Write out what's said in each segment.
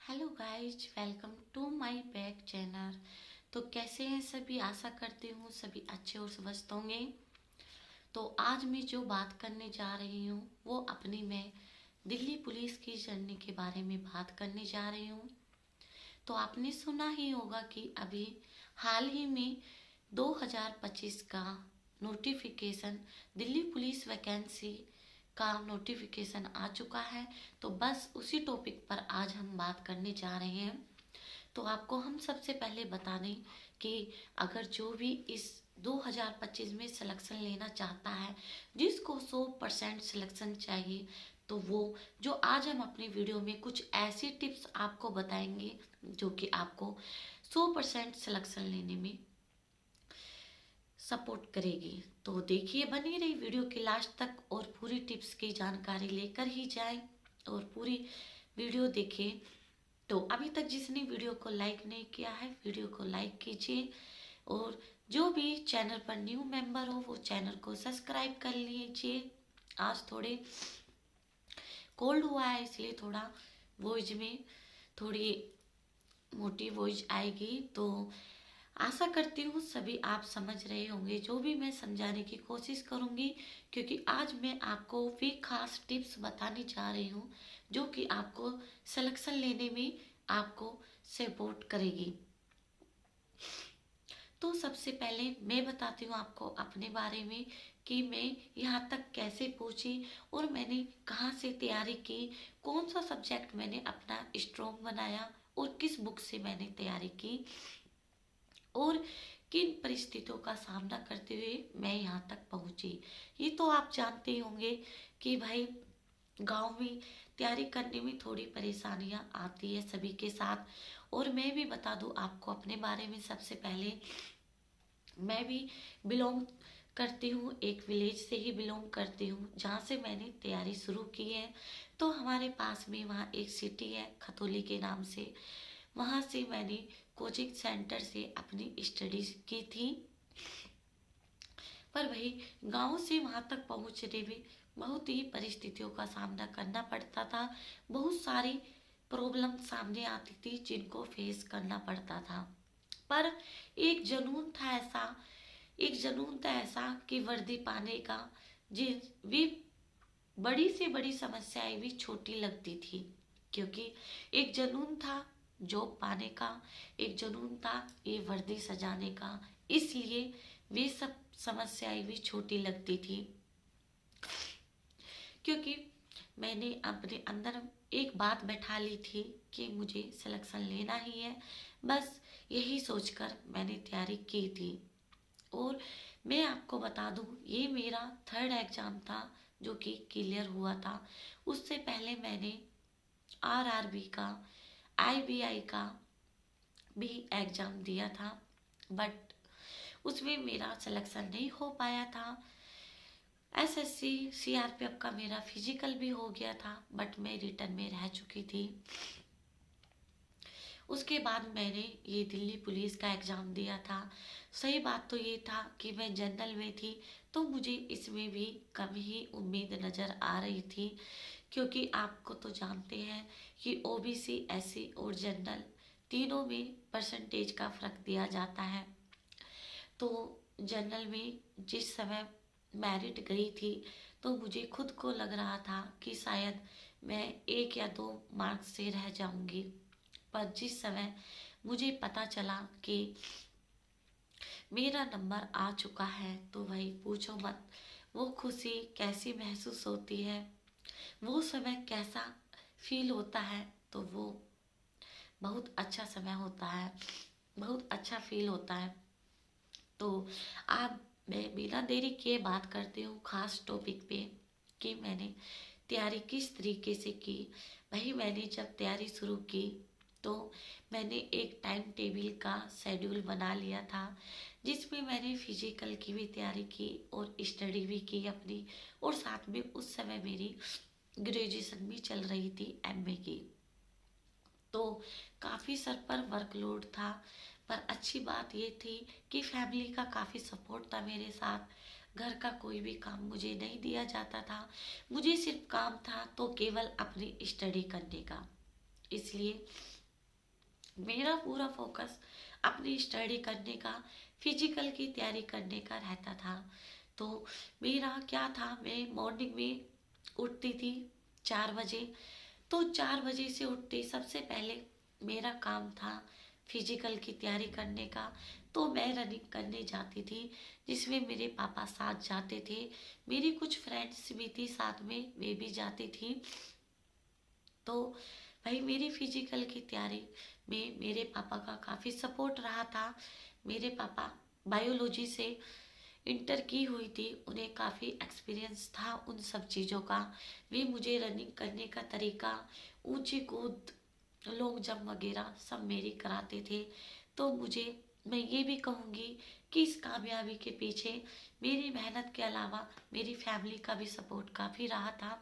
Hello guys, welcome to my back channel. तो कैसे हैं सभी? आशा करती हूँ सभी अच्छे और स्वस्थ होंगे। तो आज मैं जो बात करने जा रही हूँ वो अपनी मैं दिल्ली पुलिस की जर्नी के बारे में बात करने जा रही हूँ। तो आपने सुना ही होगा कि अभी हाल ही में 2025 का नोटिफिकेशन, दिल्ली पुलिस वैकेंसी का नोटिफिकेशन आ चुका है। तो बस उसी टॉपिक पर आज हम बात करने जा रहे हैं। तो आपको हम सबसे पहले बता दें कि अगर जो भी इस 2025 में सिलेक्शन लेना चाहता है, जिसको 100% सिलेक्शन चाहिए, तो वो जो आज हम अपनी वीडियो में कुछ ऐसी टिप्स आपको बताएंगे जो कि आपको 100% सिलेक्शन लेने में सपोर्ट करेगी। तो देखिए, बनी रही वीडियो के लास्ट तक और पूरी टिप्स की जानकारी लेकर ही जाए और पूरी वीडियो देखें। तो अभी तक जिसने वीडियो को लाइक नहीं किया है, वीडियो को लाइक कीजिए और जो भी चैनल पर न्यू मेंबर हो वो चैनल को सब्सक्राइब कर लीजिए। आज थोड़े कोल्ड हुआ है इसलिए थोड़ा वॉइस में थोड़ी मोटी वॉइस आएगी। तो आशा करती हूँ सभी आप समझ रहे होंगे जो भी मैं समझाने की कोशिश करूँगी, क्योंकि आज मैं आपको वे खास टिप्स बताने जा रही हूँ जो कि आपको सिलेक्शन लेने में आपको सपोर्ट करेगी। तो सबसे पहले मैं बताती हूँ आपको अपने बारे में कि मैं यहाँ तक कैसे पहुँची और मैंने कहाँ से तैयारी की, कौन सा सब्जेक्ट मैंने अपना स्ट्रॉन्ग बनाया और किस बुक से मैंने तैयारी की और किन परिस्थितियों का सामना करते हुए मैं यहाँ तक पहुँची। ये तो आप जानते होंगे कि भाई गांव में तैयारी करने में थोड़ी परेशानियाँ आती है सभी के साथ। और मैं भी बता दूँ आपको अपने बारे में, सबसे पहले मैं भी बिलोंग करती हूँ, एक विलेज से ही बिलोंग करती हूँ जहाँ से मैंने तैयारी शुरू की है। तो हमारे पास में वहाँ एक सिटी है खतौली के नाम से, वहाँ से मैंने कोचिंग सेंटर से अपनी स्टडीज की थी। पर वही गांव से वहां तक पहुंचने में बहुत ही परिस्थितियों का सामना करना पड़ता था। बहुत सारी प्रॉब्लम सामने आती थी जिनको फेस करना पड़ता था। पर एक जुनून था ऐसा, एक जुनून था ऐसा कि वर्दी पाने का, जिस भी बड़ी से बड़ी समस्याएं भी छोटी लगती थी, क्योंकि एक जुनून था जॉब पाने का, एक जुनून था ये वर्दी सजाने का, इसलिए वे सब समस्याएं भी छोटी लगती थी। क्योंकि मैंने अपने अंदर एक बात बैठा ली थी कि मुझे सिलेक्शन लेना ही है, बस यही सोचकर मैंने तैयारी की थी। और मैं आपको बता दूं, ये मेरा थर्ड एग्जाम था जो कि क्लियर हुआ था। उससे पहले मैंने आरआरबी का, आईबीआई का भी एग्जाम दिया था, बट उसमें मेरा सिलेक्शन नहीं हो पाया था। एसएससी सीआरपीएफ का मेरा फिजिकल भी हो गया था, बट मैं रिटर्न में रह चुकी थी। उसके बाद मैंने ये दिल्ली पुलिस का एग्ज़ाम दिया था। सही बात तो ये था कि मैं जनरल में थी, तो मुझे इसमें भी कम ही उम्मीद नज़र आ रही थी, क्योंकि आपको तो जानते हैं कि ओबीसी, एससी और जनरल तीनों में परसेंटेज का फ़र्क दिया जाता है। तो जनरल में जिस समय मेरिट गई थी, तो मुझे खुद को लग रहा था कि शायद मैं 1 या 2 मार्क्स से रह जाऊंगी। पर जिस समय मुझे पता चला कि मेरा नंबर आ चुका है, तो भाई पूछो मत, वो खुशी कैसी महसूस होती है, वो समय कैसा फील होता है। तो वो बहुत अच्छा समय होता है, बहुत अच्छा फील होता है। तो आप, मैं बिना देरी किए बात करती हूँ खास टॉपिक पे कि मैंने तैयारी किस तरीके से की। वही मैंने जब तैयारी शुरू की तो मैंने एक टाइम टेबल का शेड्यूल बना लिया था, जिसमें मैंने फिजिकल की भी तैयारी की और स्टडी भी की अपनी, और साथ में उस समय मेरी ग्रेजुएशन भी चल रही थी, एमए की। तो काफ़ी सर पर वर्कलोड था, पर अच्छी बात ये थी कि फैमिली का काफ़ी सपोर्ट था मेरे साथ। घर का कोई भी काम मुझे नहीं दिया जाता था, मुझे सिर्फ काम था तो केवल अपनी स्टडी करने का। इसलिए मेरा पूरा फोकस अपनी स्टडी करने का, फिजिकल की तैयारी करने का रहता था। तो मेरा क्या था, मैं मॉर्निंग में उठती थी 4 बजे। तो 4 बजे से उठते सबसे पहले मेरा काम था फिजिकल की तैयारी करने का। तो मैं रनिंग करने जाती थी, जिसमें मेरे पापा साथ जाते थे। मेरी कुछ फ्रेंड्स भी थी साथ में, वे भी जाती थी। तो भाई मेरी फिजिकल की तैयारी में मेरे पापा का काफ़ी सपोर्ट रहा था। मेरे पापा बायोलॉजी से इंटर की हुई थी, उन्हें काफ़ी एक्सपीरियंस था उन सब चीज़ों का। वे मुझे रनिंग करने का तरीका, ऊंची कूद, लॉन्ग जंप वगैरह सब मेरी कराते थे। तो मुझे, मैं ये भी कहूँगी कि इस कामयाबी के पीछे मेरी मेहनत के अलावा मेरी फैमिली का भी सपोर्ट काफ़ी रहा था।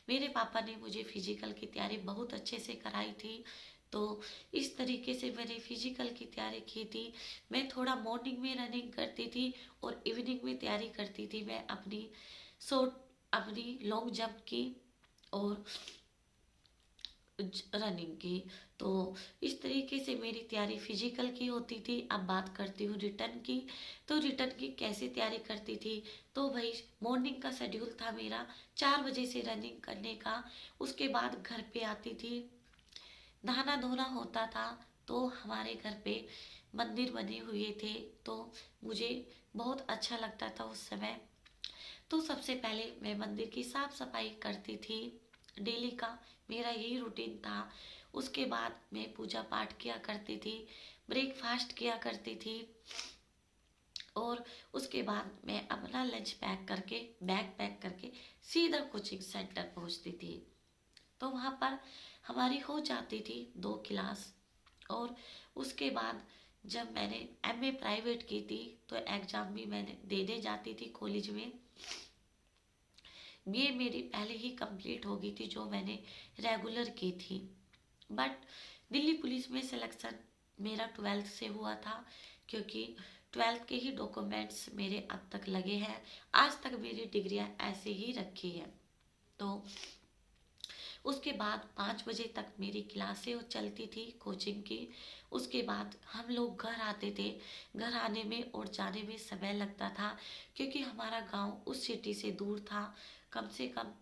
मेरे पापा ने मुझे फिजिकल की तैयारी बहुत अच्छे से कराई थी। तो इस तरीके से मैंने फिजिकल की तैयारी की थी। मैं थोड़ा मॉर्निंग में रनिंग करती थी और इवनिंग में तैयारी करती थी मैं अपनी शॉर्ट, अपनी लॉन्ग जंप की और रनिंग की। तो इस तरीके से मेरी तैयारी फिजिकल की होती थी। अब बात करती हूँ रिटर्न की। तो रिटर्न की कैसे तैयारी करती थी, तो भाई मॉर्निंग का शेड्यूल था मेरा 4 बजे से रनिंग करने का। उसके बाद घर पे आती थी, नहाना धोना होता था। तो हमारे घर पे मंदिर बने हुए थे, तो मुझे बहुत अच्छा लगता था उस समय। तो सबसे पहले मैं मंदिर की साफ सफाई करती थी, डेली का मेरा यही रूटीन था। उसके बाद मैं पूजा पाठ किया करती थी, ब्रेकफास्ट किया करती थी और उसके बाद मैं अपना लंच पैक करके, बैग पैक करके सीधा कोचिंग सेंटर पहुंचती थी। तो वहाँ पर हमारी हो जाती थी 2 क्लास। और उसके बाद जब मैंने एमए प्राइवेट की थी, तो एग्ज़ाम भी मैंने देने जाती थी कॉलेज में। ये मेरी पहले ही कंप्लीट हो गई थी जो मैंने रेगुलर की थी। बट दिल्ली पुलिस में सिलेक्शन मेरा 12th से हुआ था, क्योंकि 12th के ही डॉक्यूमेंट्स मेरे अब तक लगे हैं। आज तक मेरी डिग्रियां ऐसे ही रखी है। तो उसके बाद 5 बजे तक मेरी क्लासें चलती थी कोचिंग की। उसके बाद हम लोग घर आते थे। घर आने में और जाने में समय लगता था, क्योंकि हमारा गांव उस सिटी से दूर था। कम से कम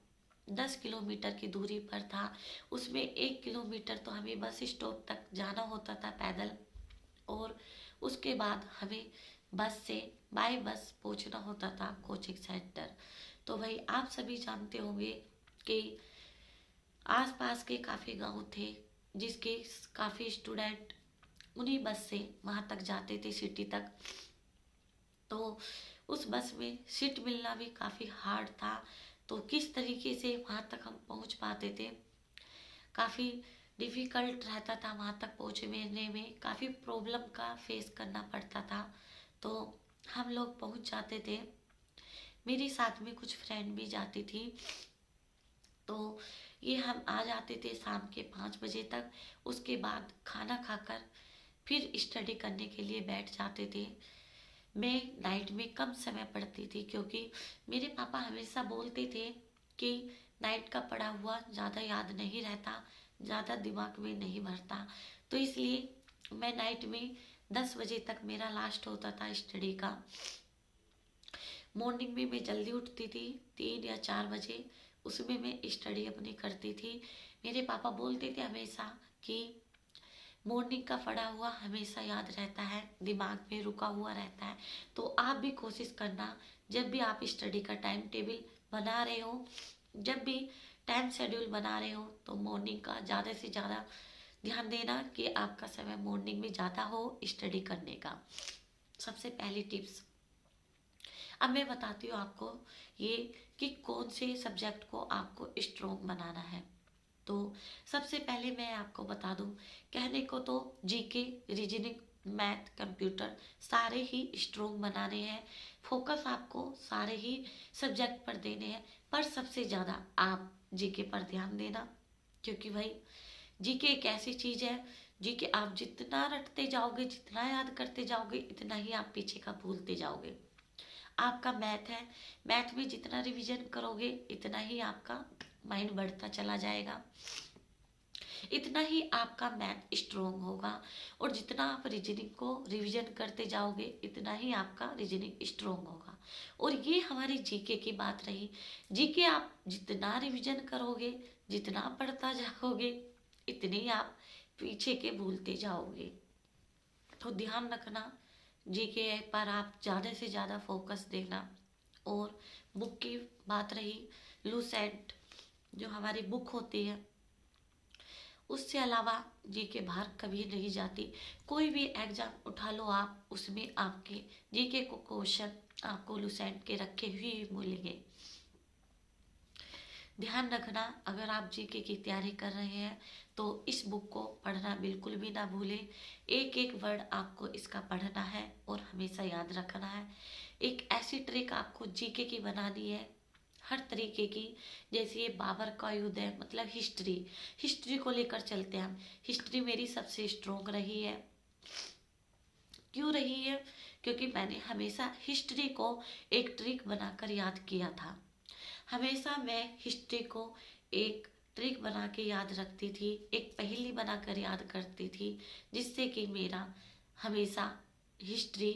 10 किलोमीटर की दूरी पर था। उसमें 1 किलोमीटर तो हमें बस स्टॉप तक जाना होता था पैदल, और उसके बाद हमें बस से, बाय बस पहुंचना होता था कोचिंग सेंटर। तो भाई आप सभी जानते होंगे कि आसपास के काफ़ी गांव थे, जिसके काफ़ी स्टूडेंट उन्हीं बस से वहाँ तक जाते थे, सिटी तक। तो उस बस में सीट मिलना भी काफ़ी हार्ड था। तो किस तरीके से वहाँ तक हम पहुँच पाते थे, काफ़ी डिफ़िकल्ट रहता था। वहाँ तक पहुँचने में काफ़ी प्रॉब्लम का फेस करना पड़ता था। तो हम लोग पहुँच जाते थे, मेरे साथ में कुछ फ्रेंड भी जाती थी। तो ये हम आ जाते थे शाम के 5 बजे तक। उसके बाद खाना खाकर फिर स्टडी करने के लिए बैठ जाते थे। मैं नाइट में कम समय पढ़ती थी, क्योंकि मेरे पापा हमेशा बोलते थे कि नाइट का पढ़ा हुआ ज़्यादा याद नहीं रहता, ज़्यादा दिमाग में नहीं भरता। तो इसलिए मैं नाइट में 10 बजे तक मेरा लास्ट होता था स्टडी का। मॉर्निंग में मैं जल्दी उठती थी 3 या 4 बजे, उसमें मैं स्टडी अपनी करती थी। मेरे पापा बोलते थे हमेशा कि मॉर्निंग का पढ़ा हुआ हमेशा याद रहता है, दिमाग में रुका हुआ रहता है। तो आप भी कोशिश करना, जब भी आप स्टडी का टाइम टेबल बना रहे हो, जब भी टाइम शेड्यूल बना रहे हो, तो मॉर्निंग का ज़्यादा से ज़्यादा ध्यान देना कि आपका समय मॉर्निंग में ज़्यादा हो स्टडी करने का। सबसे पहली टिप्स अब मैं बताती हूँ आपको, ये कि कौन से सब्जेक्ट को आपको स्ट्रोंग बनाना है। तो सबसे पहले मैं आपको बता दूं, कहने को तो जीके, रीजनिंग, मैथ, कंप्यूटर सारे ही स्ट्रोंग बनाने हैं। फोकस आपको सारे ही सब्जेक्ट पर देने हैं, पर सबसे ज़्यादा आप जीके पर ध्यान देना। क्योंकि भाई जीके एक ऐसी चीज़ है, जीके आप जितना रटते जाओगे, जितना याद करते जाओगे, इतना ही आप पीछे का भूलते जाओगे। आपका मैथ है, मैथ में जितना रिवीजन करोगे इतना ही आपका माइंड बढ़ता चला जाएगा। इतना ही आपका मैथ स्ट्रोंग होगा। और जितना आप रीजनिंग को रिवीजन करते जाओगे इतना ही आपका रीजनिंग स्ट्रोंग होगा। और ये हमारी जीके की बात रही। जीके आप जितना रिवीजन करोगे, जितना पढ़ता जाओगे, इतनी आप पीछे के भूलते जाओगे। तो ध्यान रखना, जीके पर आप ज़्यादा से ज़्यादा फोकस देना। और बुक की बात रही, लूसेंट जो हमारी बुक होती है, उससे अलावा जीके बाहर कभी नहीं जाती। कोई भी एग्जाम उठा लो आप, उसमें आपके जीके को क्वेश्चन आपको लूसेंट के रखे हुए मिलेंगे। ध्यान रखना, अगर आप जीके की तैयारी कर रहे हैं तो इस बुक को पढ़ना बिल्कुल भी ना भूलें। एक एक वर्ड आपको इसका पढ़ना है और हमेशा याद रखना है। एक ऐसी ट्रिक आपको जीके की बनानी है, हर तरीके की। जैसे ये बाबर का युद्ध है, मतलब हिस्ट्री को लेकर चलते हैं हम। हिस्ट्री मेरी सबसे स्ट्रोंग रही है। क्यों रही है? क्योंकि मैंने हमेशा हिस्ट्री को एक ट्रिक बनाकर याद किया था। हमेशा मैं हिस्ट्री को एक ट्रिक बना के याद रखती थी, एक पहेली बनाकर याद करती थी, जिससे कि मेरा हमेशा हिस्ट्री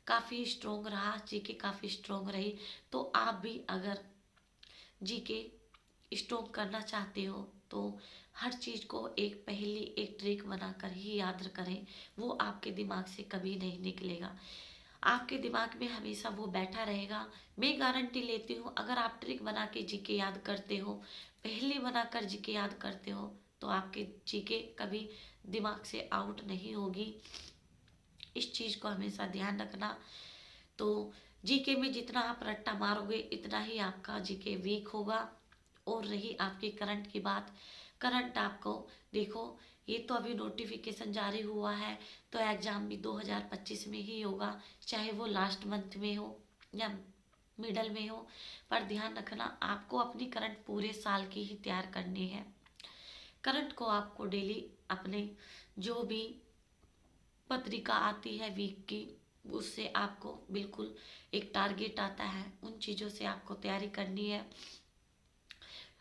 काफ़ी स्ट्रोंग रहा, जीके काफ़ी स्ट्रोंग रही। तो आप भी अगर जीके स्ट्रोंग करना चाहते हो तो हर चीज़ को एक पहेली, एक ट्रिक बनाकर ही याद करें। वो आपके दिमाग से कभी नहीं निकलेगा, आपके दिमाग में हमेशा वो बैठा रहेगा। मैं गारंटी लेती हूँ, अगर आप ट्रिक बना के जीके याद करते हो, पहेली बनाकर जीके याद करते हो, तो आपके जीके कभी दिमाग से आउट नहीं होगी। इस चीज़ को हमेशा ध्यान रखना। तो जीके में जितना आप रट्टा मारोगे इतना ही आपका जीके वीक होगा। और रही आपकी करंट की बात, करंट आपको देखो, ये तो अभी नोटिफिकेशन जारी हुआ है, तो एग्ज़ाम भी 2025 में ही होगा, चाहे वो लास्ट मंथ में हो या मिडल में हो। पर ध्यान रखना, आपको अपनी करंट पूरे साल की ही तैयार करनी है। करंट को आपको डेली अपने जो भी पत्रिका आती है वीक की, उससे आपको बिल्कुल एक टारगेट आता है, उन चीज़ों से आपको तैयारी करनी है।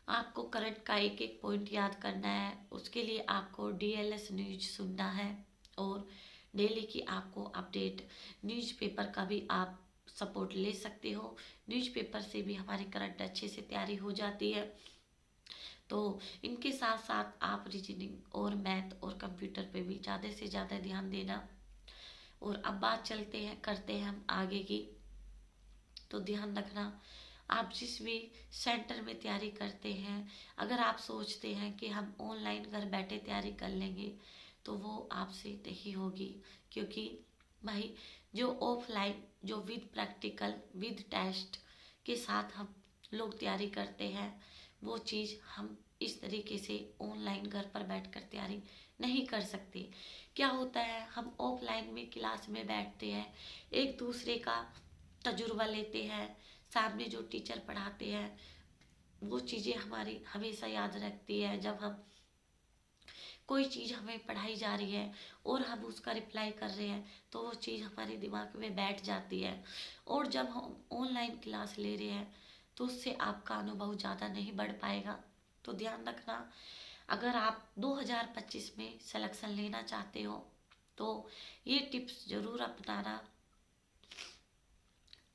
आपको करंट का एक एक पॉइंट याद करना है। उसके लिए आपको डीएलएस न्यूज सुनना है। और डेली की आपको अपडेट, न्यूज़पेपर का भी आप सपोर्ट ले सकते हो। न्यूज़पेपर से भी हमारी करंट अच्छे से तैयारी हो जाती है। तो इनके साथ साथ आप रीजनिंग और मैथ और कंप्यूटर पे भी ज़्यादा से ज़्यादा ध्यान देना। और अब बात करते हैं हम आगे की। तो ध्यान रखना, आप जिस भी सेंटर में तैयारी करते हैं, अगर आप सोचते हैं कि हम ऑनलाइन घर बैठे तैयारी कर लेंगे, तो वो आपसे नहीं होगी। क्योंकि भाई, जो ऑफलाइन, जो विद प्रैक्टिकल, विद टेस्ट के साथ हम लोग तैयारी करते हैं, वो चीज़ हम इस तरीके से ऑनलाइन घर पर बैठकर तैयारी नहीं कर सकते। क्या होता है, हम ऑफलाइन में क्लास में बैठते हैं, एक दूसरे का तजुर्बा लेते हैं, सामने जो टीचर पढ़ाते हैं वो चीज़ें हमारी हमेशा याद रखती है। जब हम कोई चीज़ हमें पढ़ाई जा रही है और हम उसका रिप्लाई कर रहे हैं, तो वो चीज़ हमारे दिमाग में बैठ जाती है। और जब हम ऑनलाइन क्लास ले रहे हैं तो उससे आपका अनुभव ज़्यादा नहीं बढ़ पाएगा। तो ध्यान रखना, अगर आप 2025 में सिलेक्शन लेना चाहते हो तो ये टिप्स ज़रूर अपनाना।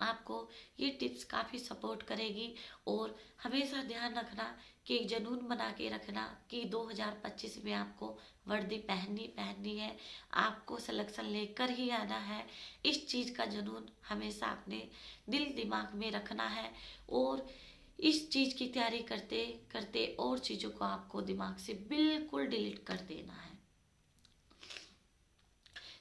आपको ये टिप्स काफ़ी सपोर्ट करेगी। और हमेशा ध्यान रखना कि एक जुनून बना के रखना कि 2025 में आपको वर्दी पहननी है, आपको सिलेक्शन लेकर ही आना है। इस चीज़ का जुनून हमेशा अपने दिल दिमाग में रखना है। और इस चीज़ की तैयारी करते करते और चीज़ों को आपको दिमाग से बिल्कुल डिलीट कर देना है।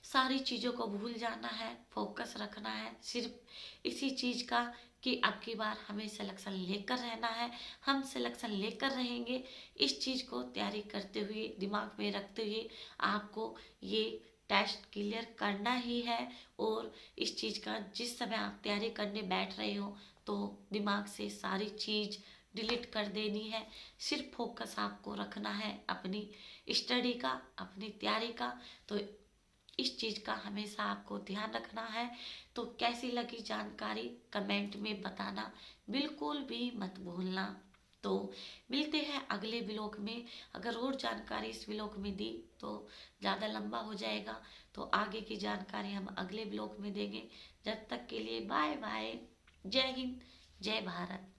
सारी चीज़ों को भूल जाना है, फोकस रखना है सिर्फ इसी चीज़ का कि अब की बार हमें सिलेक्शन लेकर रहना है। हम सिलेक्शन लेकर रहेंगे। इस चीज़ को तैयारी करते हुए, दिमाग में रखते हुए आपको ये टेस्ट क्लियर करना ही है। और इस चीज़ का जिस समय आप तैयारी करने बैठ रहे हो तो दिमाग से सारी चीज़ डिलीट कर देनी है। सिर्फ फोकस आपको रखना है अपनी स्टडी का, अपनी तैयारी का। तो इस चीज़ का हमेशा आपको ध्यान रखना है। तो कैसी लगी जानकारी कमेंट में बताना बिल्कुल भी मत भूलना। तो मिलते हैं अगले ब्लॉग में। अगर और जानकारी इस ब्लॉग में दी तो ज़्यादा लंबा हो जाएगा, तो आगे की जानकारी हम अगले ब्लॉग में देंगे। जब तक के लिए बाय बाय। जय हिंद, जय भारत।